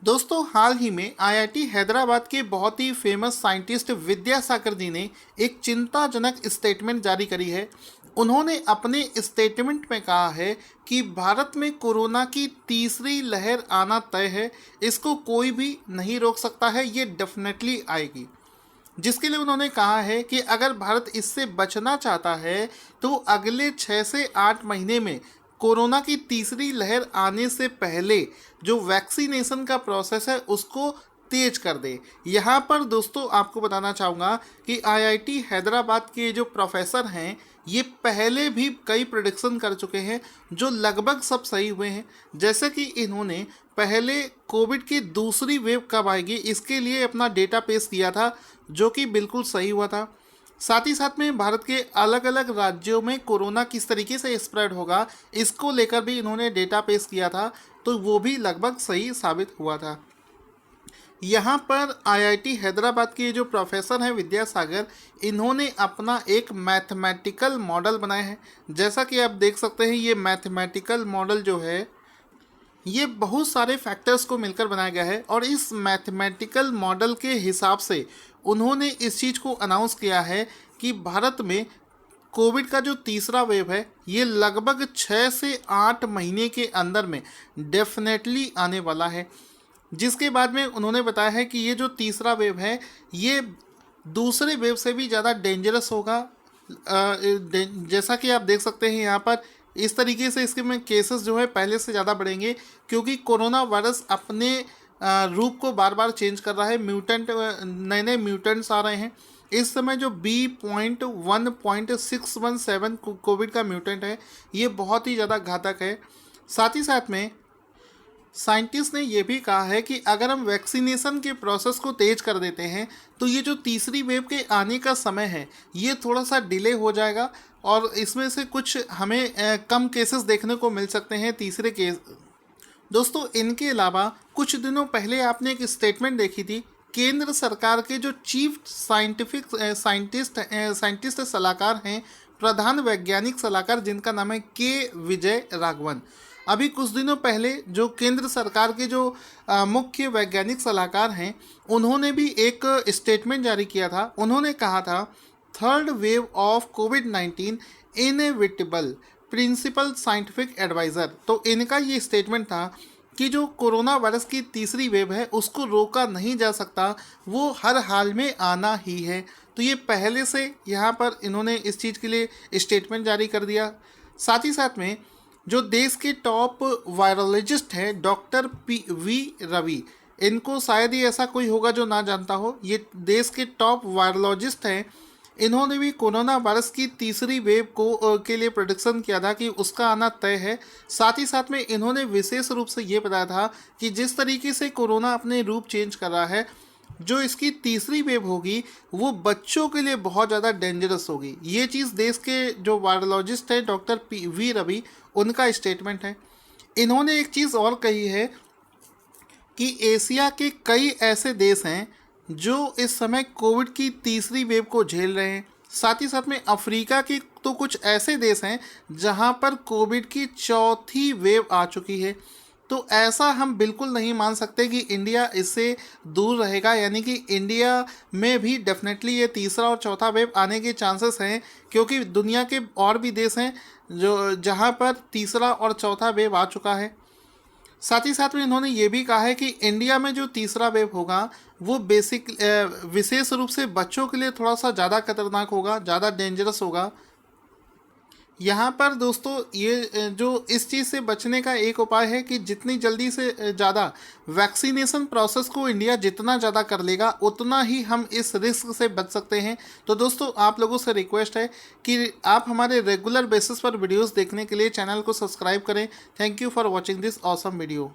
दोस्तों हाल ही में आईआईटी हैदराबाद के बहुत ही फेमस साइंटिस्ट विद्यासागर जी ने एक चिंताजनक स्टेटमेंट जारी करी है। उन्होंने अपने स्टेटमेंट में कहा है कि भारत में कोरोना की तीसरी लहर आना तय है। इसको कोई भी नहीं रोक सकता है, ये डेफिनेटली आएगी। जिसके लिए उन्होंने कहा है कि अगर भारत इससे बचना चाहता है तो अगले 6 से 8 महीने में कोरोना की तीसरी लहर आने से पहले जो वैक्सीनेशन का प्रोसेस है उसको तेज कर दे। यहाँ पर दोस्तों आपको बताना चाहूँगा कि आईआईटी हैदराबाद के जो प्रोफेसर हैं ये पहले भी कई प्रेडिक्शन कर चुके हैं जो लगभग सब सही हुए हैं। जैसे कि इन्होंने पहले कोविड की दूसरी वेव कब आएगी इसके लिए अपना डेटा पेश किया था जो कि बिल्कुल सही हुआ था। साथ ही साथ में भारत के अलग अलग राज्यों में कोरोना किस तरीके से स्प्रेड होगा इसको लेकर भी इन्होंने डेटा पेश किया था, तो वो भी लगभग सही साबित हुआ था। यहाँ पर आईआईटी हैदराबाद के जो प्रोफेसर हैं विद्यासागर, इन्होंने अपना एक मैथमेटिकल मॉडल बनाया है। जैसा कि आप देख सकते हैं ये मैथमेटिकल मॉडल जो है ये बहुत सारे फैक्टर्स को मिलकर बनाया गया है और इस मैथमेटिकल मॉडल के हिसाब से उन्होंने इस चीज़ को अनाउंस किया है कि भारत में कोविड का जो तीसरा वेव है ये लगभग 6 से 8 महीने के अंदर में डेफिनेटली आने वाला है। जिसके बाद में उन्होंने बताया है कि ये जो तीसरा वेव है ये दूसरे वेव से भी ज़्यादा डेंजरस होगा। जैसा कि आप देख सकते हैं यहाँ पर इस तरीके से इसके में केसेस जो है पहले से ज़्यादा बढ़ेंगे क्योंकि कोरोना वायरस अपने रूप को बार बार चेंज कर रहा है। नए नए म्यूटेंट्स आ रहे हैं। इस समय जो B.1.617 कोविड का म्यूटेंट है ये बहुत ही ज़्यादा घातक है। साथ ही साथ में साइंटिस्ट ने यह भी कहा है कि अगर हम वैक्सीनेशन के प्रोसेस को तेज कर देते हैं तो ये जो तीसरी वेव के आने का समय है ये थोड़ा सा डिले हो जाएगा और इसमें से कुछ हमें कम केसेस देखने को मिल सकते हैं तीसरे केस। दोस्तों इनके अलावा कुछ दिनों पहले आपने एक स्टेटमेंट देखी थी, केंद्र सरकार के जो चीफ साइंटिस्ट सलाहकार हैं, प्रधान वैज्ञानिक सलाहकार जिनका नाम है के विजय राघवन। अभी कुछ दिनों पहले जो केंद्र सरकार के जो मुख्य वैज्ञानिक सलाहकार हैं उन्होंने भी एक स्टेटमेंट जारी किया था। उन्होंने कहा था थर्ड वेव ऑफ कोविड-19 इनएविटेबल प्रिंसिपल साइंटिफिक एडवाइज़र। तो इनका ये स्टेटमेंट था कि जो कोरोना वायरस की तीसरी वेव है उसको रोका नहीं जा सकता, वो हर हाल में आना ही है। तो ये पहले से यहाँ पर इन्होंने इस चीज़ के लिए स्टेटमेंट जारी कर दिया। साथ ही साथ में जो देश के टॉप वायरोलॉजिस्ट हैं डॉक्टर वी रवि, इनको शायद ही ऐसा कोई होगा जो ना जानता हो, ये देश के टॉप वायरोलॉजिस्ट हैं। इन्होंने भी कोरोना वायरस की तीसरी वेव के लिए प्रेडिक्शन किया था कि उसका आना तय है। साथ ही साथ में इन्होंने विशेष रूप से ये बताया था कि जिस तरीके से कोरोना अपने रूप चेंज कर रहा है, जो इसकी तीसरी वेव होगी वो बच्चों के लिए बहुत ज़्यादा डेंजरस होगी। ये चीज़ देश के जो वायरोलॉजिस्ट हैं डॉक्टर वी रवि, उनका स्टेटमेंट है। इन्होंने एक चीज़ और कही है कि एशिया के कई ऐसे देश हैं जो इस समय कोविड की तीसरी वेव को झेल रहे हैं। साथ ही साथ में अफ्रीका के तो कुछ ऐसे देश हैं जहां पर कोविड की चौथी वेव आ चुकी है। तो ऐसा हम बिल्कुल नहीं मान सकते कि इंडिया इससे दूर रहेगा, यानी कि इंडिया में भी डेफिनेटली ये तीसरा और चौथा वेव आने के चांसेस हैं क्योंकि दुनिया के और भी देश हैं जो जहां पर तीसरा और चौथा वेव आ चुका है। साथ ही साथ में इन्होंने ये भी कहा है कि इंडिया में जो तीसरा वेव होगा वो विशेष रूप से बच्चों के लिए थोड़ा सा ज़्यादा खतरनाक होगा, ज़्यादा डेंजरस होगा। यहाँ पर दोस्तों ये जो इस चीज़ से बचने का एक उपाय है कि जितनी जल्दी से ज़्यादा वैक्सीनेशन प्रोसेस को इंडिया जितना ज़्यादा कर लेगा उतना ही हम इस रिस्क से बच सकते हैं। तो दोस्तों आप लोगों से रिक्वेस्ट है कि आप हमारे रेगुलर बेसिस पर वीडियोस देखने के लिए चैनल को सब्सक्राइब करें। Thank you for watching this awesome video.